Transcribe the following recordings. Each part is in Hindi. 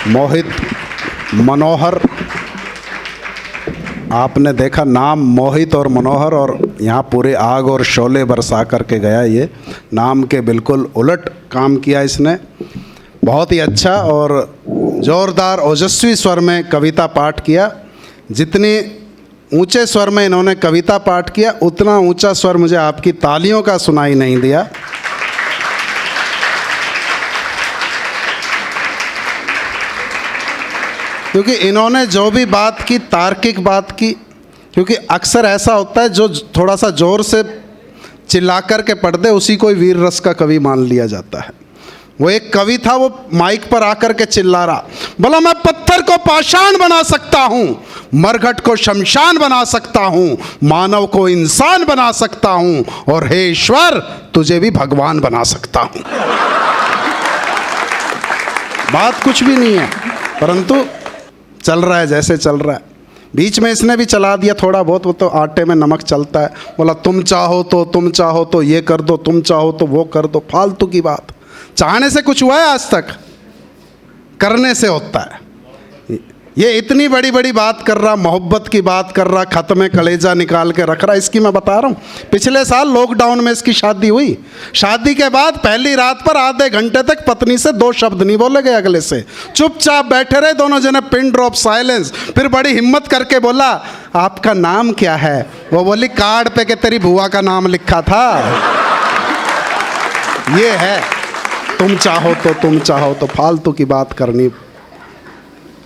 मोहित, मनोहर। आपने देखा नाम मोहित और मनोहर, और यहाँ पूरे आग और शोले बरसा करके गया। ये नाम के बिल्कुल उलट काम किया इसने। बहुत ही अच्छा और ज़ोरदार ओजस्वी स्वर में कविता पाठ किया। जितनी ऊंचे स्वर में इन्होंने कविता पाठ किया, उतना ऊंचा स्वर मुझे आपकी तालियों का सुनाई नहीं दिया। क्योंकि इन्होंने जो भी बात की, तार्किक बात की। क्योंकि अक्सर ऐसा होता है जो थोड़ा सा ज़ोर से चिल्ला कर के पढ़ दे उसी को वीर रस का कवि मान लिया जाता है। वो एक कवि था, वो माइक पर आकर के चिल्ला रहा, बोला मैं पत्थर को पाषाण बना सकता हूँ, मरघट को शमशान बना सकता हूँ, मानव को इंसान बना सकता हूँ, और हे ईश्वर तुझे भी भगवान बना सकता हूँ। बात कुछ भी नहीं है, परंतु चल रहा है जैसे चल रहा है। बीच में इसने भी चला दिया थोड़ा बहुत, वो तो आटे में नमक चलता है। बोला तुम चाहो तो ये कर दो, तुम चाहो तो वो कर दो। फालतू की बात। चाहने से कुछ हुआ है आज तक? करने से होता है। ये इतनी बड़ी बड़ी बात कर रहा, मोहब्बत की बात कर रहा, खत में कलेजा निकाल के रख रहा। इसकी मैं बता रहा हूँ, पिछले साल लॉकडाउन में इसकी शादी हुई। शादी के बाद पहली रात पर आधे घंटे तक पत्नी से 2 शब्द नहीं बोले गए अगले से। चुपचाप बैठे रहे दोनों जने, पिन ड्रॉप साइलेंस। फिर बड़ी हिम्मत करके बोला आपका नाम क्या है? वो बोली कार्ड पे के तेरी बुआ का नाम लिखा था। ये है तुम चाहो तो फालतू की बात करनी।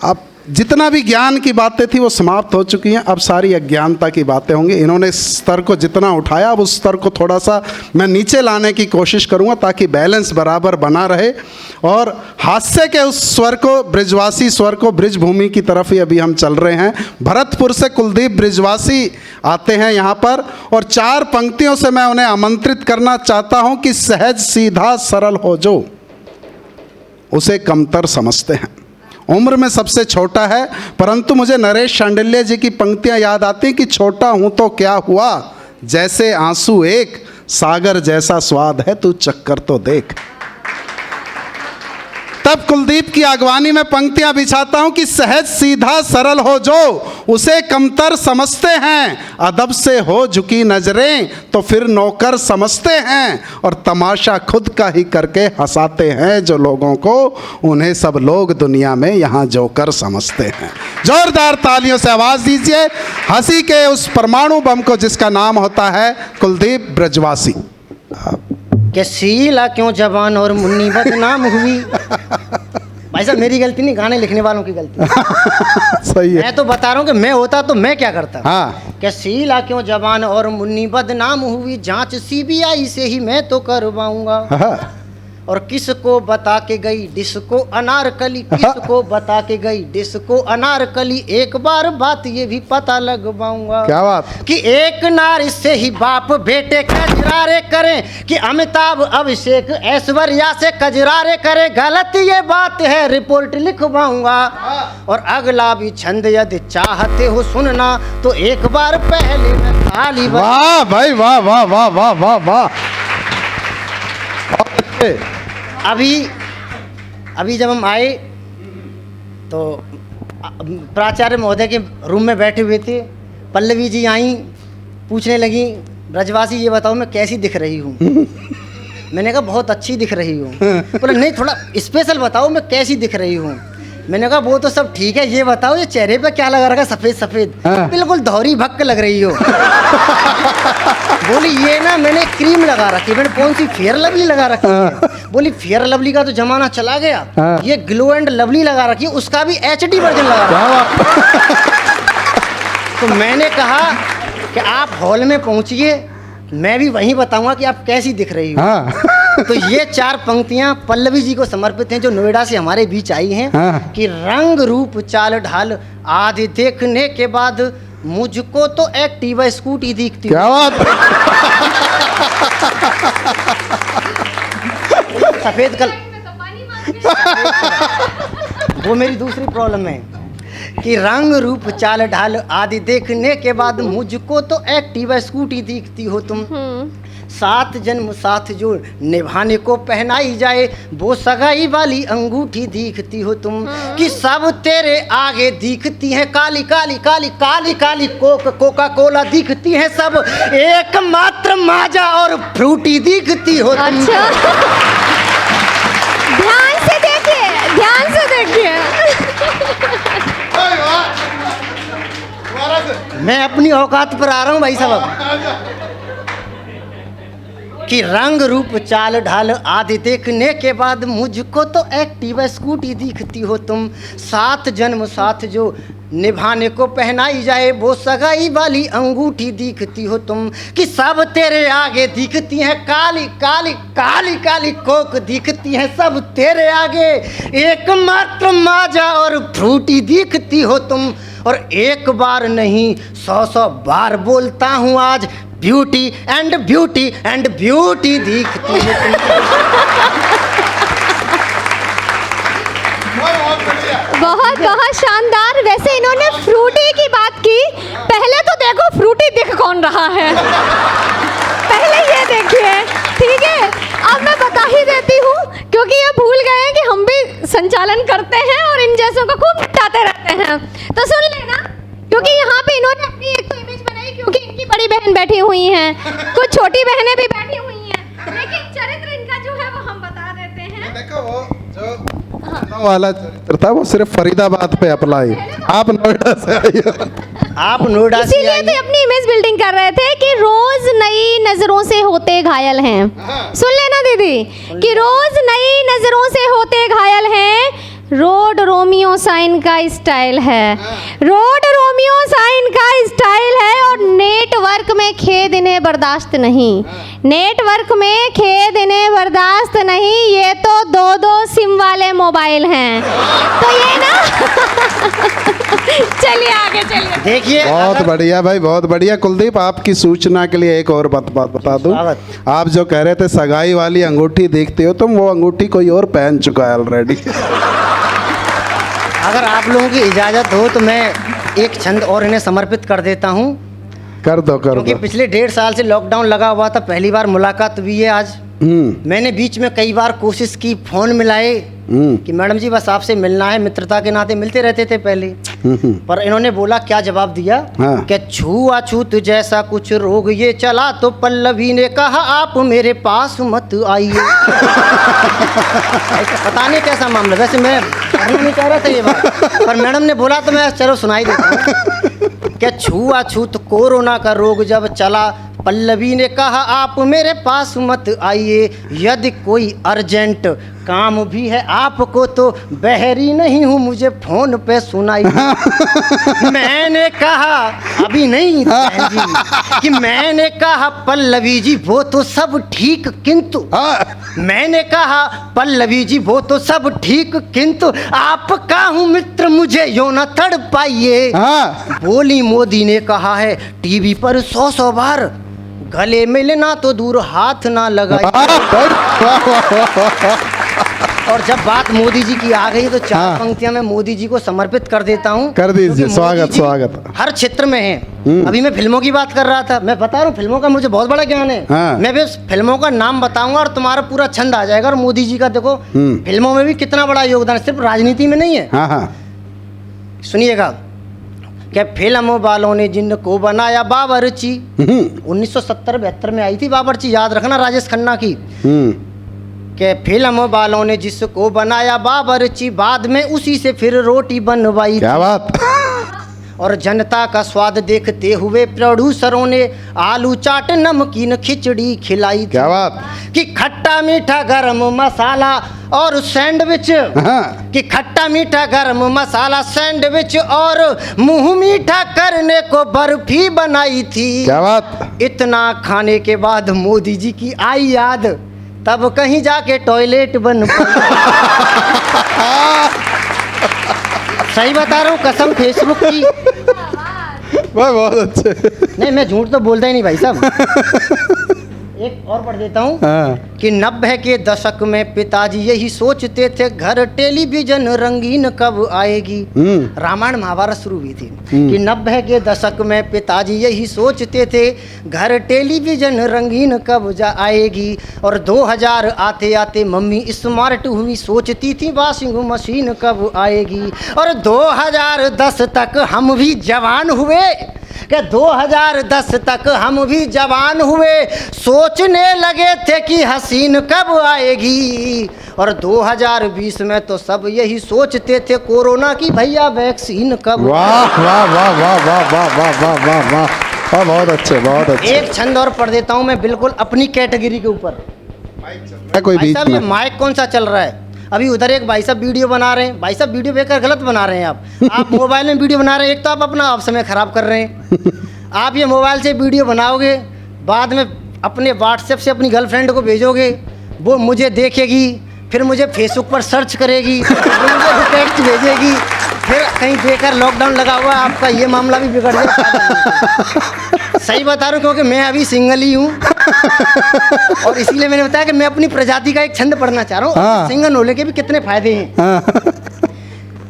अब जितना भी ज्ञान की बातें थी वो समाप्त हो चुकी हैं। अब सारी अज्ञानता की बातें होंगी। इन्होंने इस स्तर को जितना उठाया, अब उस स्तर को थोड़ा सा मैं नीचे लाने की कोशिश करूंगा ताकि बैलेंस बराबर बना रहे। और हास्य के उस स्वर को, ब्रिजवासी स्वर को, ब्रिजभूमि की तरफ ही अभी हम चल रहे हैं। भरतपुर से कुलदीप ब्रिजवासी आते हैं यहाँ पर, और 4 पंक्तियों से मैं उन्हें आमंत्रित करना चाहता हूँ कि सहज सीधा सरल हो जो उसे कमतर समझते हैं। उम्र में सबसे छोटा है, परंतु मुझे नरेश शांडिल्य जी की पंक्तियां याद आती हैं कि छोटा हूं तो क्या हुआ, जैसे आंसू एक, सागर जैसा स्वाद है तू चक्कर तो देख। तब कुलदीप की अगवानी में पंक्तियां बिछाता हूं कि सहज सीधा सरल हो जो उसे कमतर समझते हैं, अदब से हो झुकी नजरें तो फिर नौकर समझते हैं, और तमाशा खुद का ही करके हंसाते हैं जो लोगों को, उन्हें सब लोग दुनिया में यहाँ जोकर समझते हैं। जोरदार तालियों से आवाज दीजिए हंसी के उस परमाणु बम को जिसका नाम होता है कुलदीप ब्रजवासी। कि शीला क्यों जवान और मुन्नी बदनाम हुई। भाई साहब मेरी गलती नहीं, गाने लिखने वालों की गलती। सही है। मैं तो बता रहा हूँ कि मैं होता तो मैं क्या करता। हाँ। कि शीला क्यों जवान और मुन्नी बदनाम हुई, जांच सीबीआई से ही मैं तो करवाऊंगा। हाँ। और किसको बता के गई डिस्को अनारकली, किसको बता के गई डिस्को अनारकली, एक बार बात ये भी पता लगवाऊंगा। क्या बात? कि एक नारी से ही बाप बेटे कजरारे करें, कि अमिताभ अभिषेक ऐश्वर्या से कजरारे करें, गलत ये बात है रिपोर्ट लिखवाऊंगा। और अगला भी छंद यदि चाहते हो सुनना तो एक बार पहले मैं ताली। वाह भाई वाह वाह वाह वाह वाह वाह। अभी जब हम आए तो प्राचार्य महोदय के रूम में बैठे हुए थे। पल्लवी जी आई, पूछने लगी ब्रजवासी ये बताओ मैं कैसी दिख रही हूँ। मैंने कहा बहुत अच्छी दिख रही हूँ। बोले नहीं थोड़ा स्पेशल बताओ मैं कैसी दिख रही हूँ। मैंने कहा वो तो सब ठीक है, ये बताओ ये चेहरे पे क्या लगा रखा सफेद सफेद। बिल्कुल धौरी भक्क लग रही हो। बोली ये ना मैंने क्रीम लगा रखी। मैंने कौन सी फेयर लवली लगा रखी है? बोली फेयर लवली का तो जमाना चला गया, ये ग्लो एंड लवली लगा रखी है, उसका भी HD वर्जन लगा रखा। तो मैंने कहा कि आप हॉल में पहुंचिए, मैं भी वहीं बताऊंगा कि आप कैसी दिख रही हो। तो ये 4 पंक्तियां पल्लवी जी को समर्पित हैं जो नोएडा से हमारे बीच आई हैं। कि रंग रूप चाल ढाल आदि देखने के बाद मुझको तो एक्टिवा स्कूटी दिखती। क्या बात। सफेद कल वो मेरी दूसरी प्रॉब्लम है कि रंग रूप चाल ढाल आदि देखने के बाद मुझको तो एक्टिवा स्कूटी दिखती हो तुम। सात जन्म साथ जो निभाने को पहनाई जाए वो सगाई वाली अंगूठी दिखती हो तुम। कि सब तेरे आगे दिखती है काली काली काली काली काली कोका कोला दिखती है सब, एकमात्र माजा और फ्रूटी दिखती हो तुम। अच्छा ध्यान से देखिए मैं अपनी औकात पर आ रहा हूँ भाई साहब। कि रंग रूप चाल ढाल आदि देखने के बाद मुझको तो एक्टिवा स्कूटी दिखती हो तुम। सात जन्म साथ जो निभाने को पहनाई जाए वो सगाई वाली अंगूठी दिखती हो तुम। कि सब तेरे आगे दिखती है काली काली काली काली कोक दिखती है सब तेरे आगे, एकमात्र माजा और फ्रूटी दिखती हो तुम। और एक बार नहीं 100 बार बोलता हूँ आज, beauty and beauty and beauty दिखती है तुम। बहुत बहुत शानदार। वैसे इन्होंने फ्रूटी की बात की, पहले तो देखो फ्रूटी दिख कौन रहा है, पहले ये देखिए, ठीक है। अब मैं बता ही देती हूँ क्योंकि ये भूल गए हैं कि हम भी संचालन करते हैं और इन जैसों को खूब निपटाते रहते हैं। तो सुन लेना, क्योंकि यहाँ पे इन्होंने अपनी एक तो इमेज बनाई, क्योंकि इनकी बड़ी बहन बैठी हुई हैं, कुछ छोटी बहनें भी बैठी हुई हैं, लेकिन चरित्र इनका जो है वो हम बता देते हैं। देखो वो जो वाला चरित्र था वो सिर्फ फरीदाबाद पे अप्लाई, आप नोएडा से आई हो। आप नोएडा से इसीलिए तो अपनी इमेज बिल्डिंग कर रहे थे कि रोज नई नजरों से होते घायल हैं। सुन लेना दीदी कि रोज नई नजरों से होते घायल हैं, रोड रोमियो साइन का स्टाइल है, रोड रोमियो साइन का स्टाइल है। और नेटवर्क में खेद इन्हें बर्दाश्त नहीं, नेटवर्क में खेद इन्हें बर्दाश्त नहीं। ये तो 2-2 सिम वाले मोबाइल हैं, तो ये ना चलिए आगे चलिए। देखिए बहुत बढ़िया भाई, बहुत बढ़िया। कुलदीप, आपकी सूचना के लिए एक और बात बता दूं, आप जो कह रहे थे सगाई वाली अंगूठी देखते हो तुम, वो अंगूठी कोई और पहन चुका है ऑलरेडी। अगर आप लोगों की इजाज़त हो तो मैं एक छंद और इन्हें समर्पित कर देता हूँ। कर दो क्योंकि पिछले 1.5 साल से लॉकडाउन लगा हुआ था, पहली बार मुलाकात हुई है आज। मैंने बीच में कई बार कोशिश की, फोन मिलाए कि मैडम जी बस आपसे मिलना है, मित्रता के नाते मिलते रहते थे पहले, पर इन्होंने बोला, क्या जवाब दिया कि छुआछूत जैसा कुछ रोग ये चला तो पल्लवी ने कहा आप मेरे पास मत आइए। पता नहीं कैसा मामला, वैसे मैं नहीं कह रहा था ये बात, पर मैडम ने बोला तो मैं चलो सुनाई देता हूँ। कि छुआछूत कोरोना का रोग जब चला पल्लवी ने कहा आप मेरे पास मत आइए, यदि कोई अर्जेंट काम भी है आपको तो बहरी नहीं हूँ मुझे फोन पे सुनाई। मैंने कहा अभी नहीं बहन जी, कि मैंने कहा पल्लवी जी वो तो सब ठीक किंतु, मैंने कहा पल्लवी जी वो तो सब ठीक किंतु आपका हूँ मित्र मुझे यो न तड़ पाइए। बोली मोदी ने कहा है टीवी पर 100 बार, गले मिलना तो दूर हाथ ना लगाइए। और जब बात मोदी जी की आ गई तो 4 पंक्तियां मैं मोदी जी को समर्पित कर देता हूँ। कर दीजिए, स्वागत स्वागत। हर क्षेत्र में है। अभी मैं फिल्मों की बात कर रहा था, मैं बता रहा हूँ फिल्मों का मुझे बहुत बड़ा ज्ञान है। मैं भी फिल्मों का नाम बताऊंगा और तुम्हारा पूरा छंद आ जाएगा। और मोदी जी का देखो फिल्मों में भी कितना बड़ा योगदान, सिर्फ राजनीति में नहीं है। सुनिएगा, क्या फिल्म वालों ने जिनको बनाया बावर्ची, 1970-72 में आई थी बावर्ची, याद रखना, राजेश खन्ना की। के फिल्म वालों ने जिसको बनाया बावर्ची, बाद में उसी से फिर रोटी बनवाई। क्या बात। और जनता का स्वाद देखते हुए प्रोड्यूसरों ने आलू चाट नमकीन खिचड़ी खिलाई। क्या बात। कि खट्टा मीठा गरम मसाला और सैंडविच, कि खट्टा मीठा गरम मसाला सैंडविच और मुंह मीठा करने को बर्फी बनाई थी। क्या बात। इतना खाने के बाद मोदी जी की आई याद, तब कहीं जाके टॉयलेट बन सही बता रहा हूँ, कसम फेसबुक की। बहुत अच्छे। नहीं मैं झूठ तो बोलता ही नहीं भाई साहब। एक और पढ़ देता हूँ हाँ कि 90 के दशक में पिताजी यही सोचते थे घर टेलीविजन रंगीन कब आएगी। रामायण महाभारत शुरू हुई थी कि 90 के दशक में पिताजी यही सोचते थे घर टेलीविजन रंगीन कब आएगी। और 2000 आते आते मम्मी स्मार्ट हुई, सोचती थी वॉशिंग मशीन कब आएगी। और 2010 तक हम भी जवान हुए, कि 2010 तक हम भी जवान हुए, सोचने लगे थे कि हसीन कब आएगी। और 2020 में तो सब यही सोचते थे कोरोना की भैया वैक्सीन कब। वाह वाह वाह वाह वाह वाह वाह वाह वाह वाह, बहुत अच्छे बहुत अच्छे। एक छंद और पढ़ देता हूँ मैं बिल्कुल अपनी कैटेगरी के ऊपर। कोई भाई बीच साहब ये में माइक कौन सा चल रहा है? अभी उधर एक भाई साहब वीडियो बना रहे हैं, भाई साहब वीडियो बेकार गलत बना रहे हैं आप मोबाइल में वीडियो बना रहे हैं, एक तो आप समय खराब कर रहे हैं। आप ये मोबाइल से वीडियो बनाओगे, बाद में अपने व्हाट्सएप से अपनी गर्लफ्रेंड को भेजोगे, वो मुझे देखेगी, फिर मुझे फेसबुक पर सर्च करेगी, फिर मुझे टेक्स्ट भेजेगी, फिर कहीं बेकार लॉकडाउन लगा हुआ है, आपका ये मामला भी बिगड़ जाए। सही बता रहा हूँ क्योंकि मैं अभी सिंगल ही हूँ और इसीलिए मैंने बताया कि मैं अपनी प्रजाति का एक छंद पढ़ना चाह रहा हूँ। हाँ। सिंगल होने के भी कितने फायदे हैं। हाँ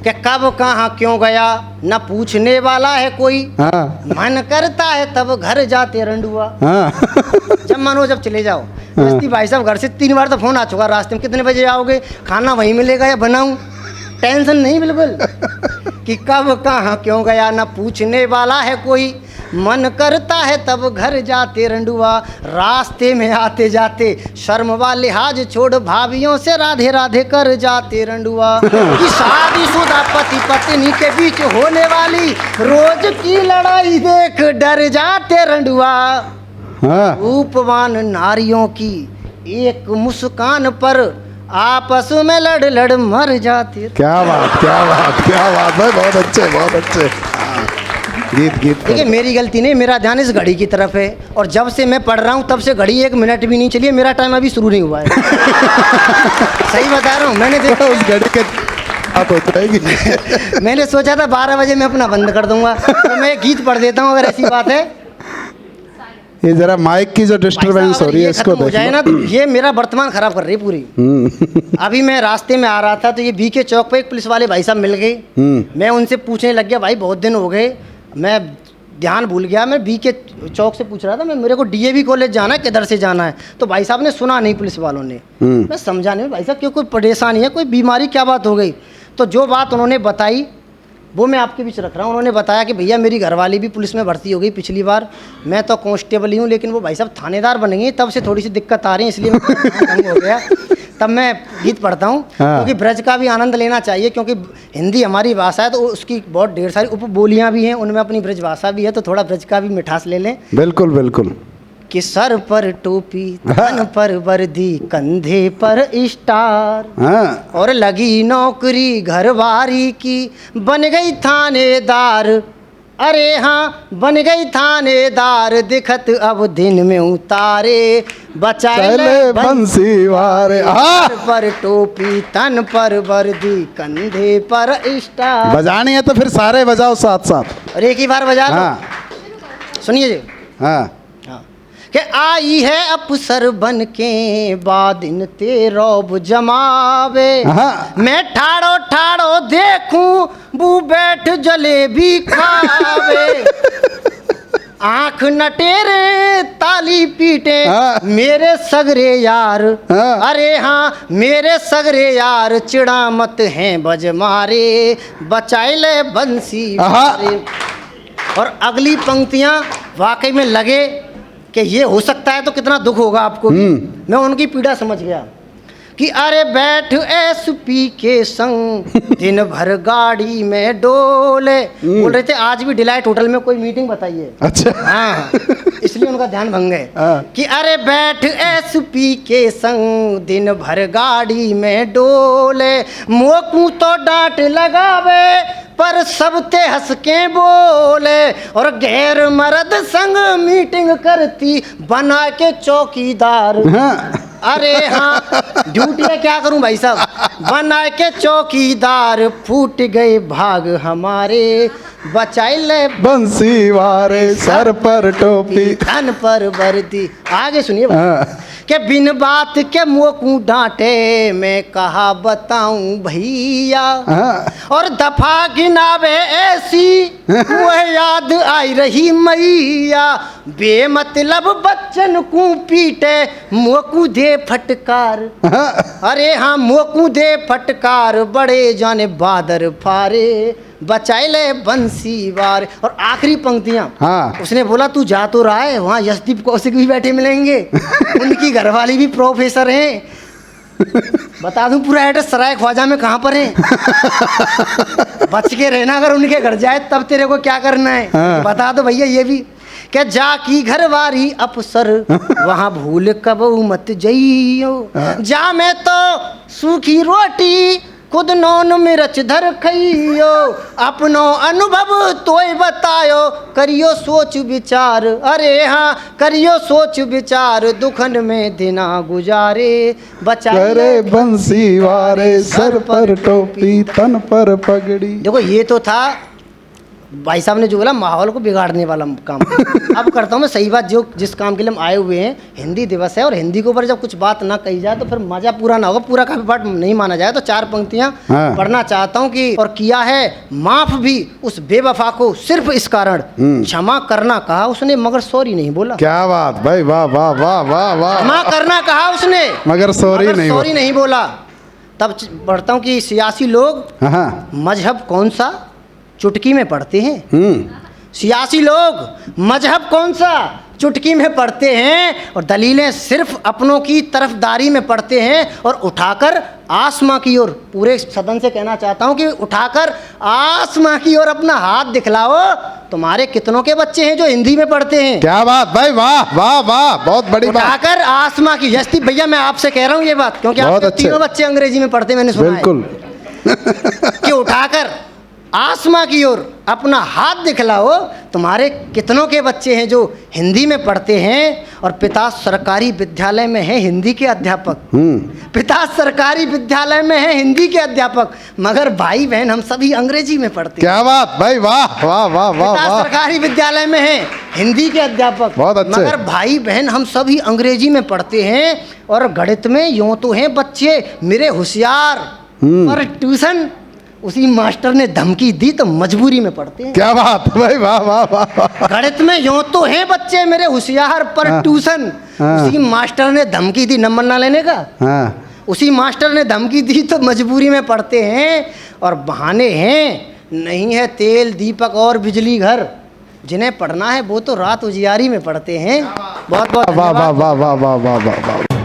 कि कब कहाँ क्यों गया न पूछने वाला है कोई, हाँ मन करता है तब घर जाते रंडुआ। हाँ जब मानो जब चले जाओ। जैसे भाई साहब घर से 3 बार तो फोन आ चुका, रास्ते में कितने बजे आओगे, खाना वहीं मिलेगा या बनाऊं, टेंशन नहीं बिल्कुल। कि कब कहाँ क्यों गया न पूछने वाला है कोई, मन करता है तब घर जाते रंडुआ। रास्ते में आते जाते शर्म व लिहाज छोड़ भाभियों से राधे राधे कर जाते रंडुआ। कि शादीशुदा पति पत्नी के बीच होने वाली रोज की लड़ाई देख डर जाते रंडुआ। हाँ रूपवान नारियों की एक मुस्कान पर आपस में लड़ लड़ मर जाते। क्या बात क्या बात क्या बात भाई, बहुत अच्छे बहुत अच्छे। हाँ, गीत गीत देखिए मेरी गलती नहीं, मेरा ध्यान इस घड़ी की तरफ है और जब से मैं पढ़ रहा हूँ तब से घड़ी 1 मिनट भी नहीं चली है, मेरा टाइम अभी शुरू नहीं हुआ है। सही बता रहा हूँ, मैंने देखा उस घड़ी के आप हो जाएगी। मैंने सोचा था 12 बजे मैं अपना बंद कर दूंगा, तो मैं गीत पढ़ देता हूँ अगर ऐसी बात है। ये जरा माइक की जो डिस्टरबेंस हो रही है इसको हो जाए ना तो ये मेरा वर्तमान खराब कर रही है पूरी। अभी मैं रास्ते में आ रहा था तो ये बीके चौक पे एक पुलिस वाले भाई साहब मिल गए, मैं उनसे पूछने लग गया भाई बहुत दिन हो गए, मैं ध्यान भूल गया, मैं बीके चौक से पूछ रहा था, मैं मेरे को डीएवी कॉलेज जाना है, किधर से जाना है। तो भाई साहब ने सुना नहीं, पुलिस वालों ने, मैं समझा नहीं भाई साहब क्यों, कोई परेशानी है, कोई बीमारी, क्या बात हो गई। तो जो बात उन्होंने बताई वो मैं आपके बीच रख रहा हूँ। उन्होंने बताया कि भैया मेरी घरवाली भी पुलिस में भर्ती हो गई पिछली बार, मैं तो कांस्टेबल ही हूँ, लेकिन वो भाई साहब थानेदार बन गई, तब से थोड़ी सी दिक्कत आ रही है, इसलिए मैं हो गया। तब मैं गीत पढ़ता हूँ क्योंकि ब्रज का भी आनंद लेना चाहिए, क्योंकि हिंदी हमारी भाषा है तो उसकी बहुत ढेर सारी उपबोलियाँ भी हैं, उनमें अपनी ब्रज भाषा भी है, तो थोड़ा ब्रज का भी मिठास ले लें। बिल्कुल बिल्कुल। कि सर पर टोपी, तन पर वर्दी, कंधे पर स्टार, हाँ और लगी नौकरी घरवारी की, बन गई थानेदार। अरे हाँ बन गई थानेदार, दिखत अब दिन में उतारे, बचाए बंसी वारे। हाँ सर पर टोपी, तन पर वर्दी, कंधे पर स्टार। बजानी है तो फिर सारे बजाओ साथ साथ। और एक ही बार बजा लो। हाँ सुनिए जी। हाँ कि आई है अफसर बन के बादिन तेरौब जमावे, मैं ठाड़ो ठाड़ो देखूं बू बैठ जलेबी खावे, आंख नटेरे ताली पीटे मेरे सगरे यार। अरे हाँ मेरे सगरे यार, चिड़ा मत हैं बज मारे, बचाए ले बंसी मारे। और अगली पंक्तियां वाकई में लगे कि ये हो सकता है तो कितना दुख होगा आपको भी। मैं उनकी पीड़ा समझ गया कि अरे बैठ एसपी के संग दिन भर गाड़ी में डोले। बोल रहे थे आज भी डिलाइट होटल में कोई मीटिंग बताइए। अच्छा हाँ इसलिए उनका ध्यान भंग है कि अरे बैठ एसपी के संग दिन भर गाड़ी में डोले, मोकू तो डांट लगावे पर सबते हंस के बोले, और गैर मर्द संग मीटिंग करती बना के चौकीदार। अरे हाँ, ड्यूटी है, क्या करूं भाई साहब। बना के चौकीदार फूट गए भाग हमारे, बचाई ले बंसी वारे सर पर टोपी। धन पर वर्दी। आगे सुनिए भाई। हाँ। कि बिन बात के मुँह को डांटे, मैं कहा बताऊं भैया। हाँ। और दफा गिनावे ऐसी वह याद आई रही मैया, बेमतलब बच्चन को पीटे मुँह को दे फटकार। अरे हाँ, मुँह को दे फटकार, बड़े जाने बादर फारे, बचाए ले बंसी वार। और आखिरी पंक्तियां। हाँ। उसने बोला तू जा तो रहा है, वहाँ यशदीप कौशिक भी बैठे मिलेंगे, उनकी घरवाली भी प्रोफेसर हैं। बता दूं पूरा एड्रेस सराय ख्वाजा में कहाँ पर है। बच के रहना, अगर उनके घर जाए तब तेरे को क्या करना है। हाँ। बता दो भैया ये भी, कि जा की घरवारी अफसर, वहाँ भूल कबू मत जइयो। जा मैं तो सूखी रोटी खुद नौन मिर्च धर खइयो, अपनो अनुभव तोय बतायो, करियो सोच विचार। अरे हाँ, करियो सोच विचार, दुखन में दिना गुजारे, करे बंसी वारे सर पर टोपी तन पर पगड़ी। देखो ये तो था भाई साहब ने जो बोला माहौल को बिगाड़ने वाला काम। अब करता हूँ मैं सही बात, जो जिस काम के लिए हम आए हुए हैं, हिंदी दिवस है और हिंदी के ऊपर जब कुछ बात ना कही जाए तो फिर मजा पूरा ना होगा, पूरा काफी पाठ नहीं माना जाए। तो 4 पंक्तियां हाँ। पढ़ना चाहता हूँ कि और किया है माफ भी उस बेवफा को सिर्फ इस कारण, क्षमा करना कहा उसने मगर सॉरी नहीं बोला। क्या बात भाई, वाह वाह वाह वाह वाह। क्षमा करना कहा उसने मगर सॉरी नहीं बोला। तब पढ़ता हूँ कि सियासी लोग हाँ। मजहब कौन सा चुटकी में पढ़ते हैं। सियासी लोग मजहब कौन सा चुटकी में पढ़ते हैं, और दलीलें सिर्फ अपनों की तरफदारी में पढ़ते हैं, और उठाकर आसमां की ओर, पूरे सदन से कहना चाहता हूं कि उठाकर आसमां की ओर अपना हाथ दिखलाओ। तुम्हारे कितनों के बच्चे हैं जो हिंदी में पढ़ते हैं। क्या बात भाई, वाह वाह वाह, बहुत बड़ी बात। उठाकर आसमां की, यशदीप भैया मैं आपसे कह रहा हूं ये बात, क्योंकि बहुत आपके अच्छे। तीनों बच्चे अंग्रेजी में पढ़ते, मैंने सुना है। बिल्कुल। कि उठाकर आसमां की ओर अपना हाथ दिखलाओ, तुम्हारे कितनों के बच्चे हैं जो हिंदी में पढ़ते हैं। और पिता सरकारी विद्यालय में है हिंदी के अध्यापक, पिता सरकारी विद्यालय में है हिंदी के अध्यापक, मगर भाई बहन हम सभी अंग्रेजी में पढ़ते हैं। क्या बात भाई, वाह वाह वाह वाह पिता वाह। सरकारी विद्यालय में है हिंदी के अध्यापक, बहुत अच्छे। मगर भाई बहन हम सभी अंग्रेजी में पढ़ते हैं। और गणित में यूं तो हैं बच्चे मेरे होशियार, पर ट्यूशन उसी मास्टर ने धमकी दी तो मजबूरी में पढ़ते हैं। क्या बात भाई, वाह वाह वाह। गणित में यूं तो हैं बच्चे मेरे होशियार, पर ट्यूशन उसी मास्टर ने धमकी दी नंबर ना लेने का। हाँ। उसी मास्टर ने धमकी दी तो मजबूरी में पढ़ते हैं। और बहाने हैं, नहीं है तेल दीपक और बिजली घर, जिन्हें पढ़ना है वो तो रात उजियारी में पढ़ते हैं। बहुत बहुत वाह वाह वाह वाह वाह वाह वाह।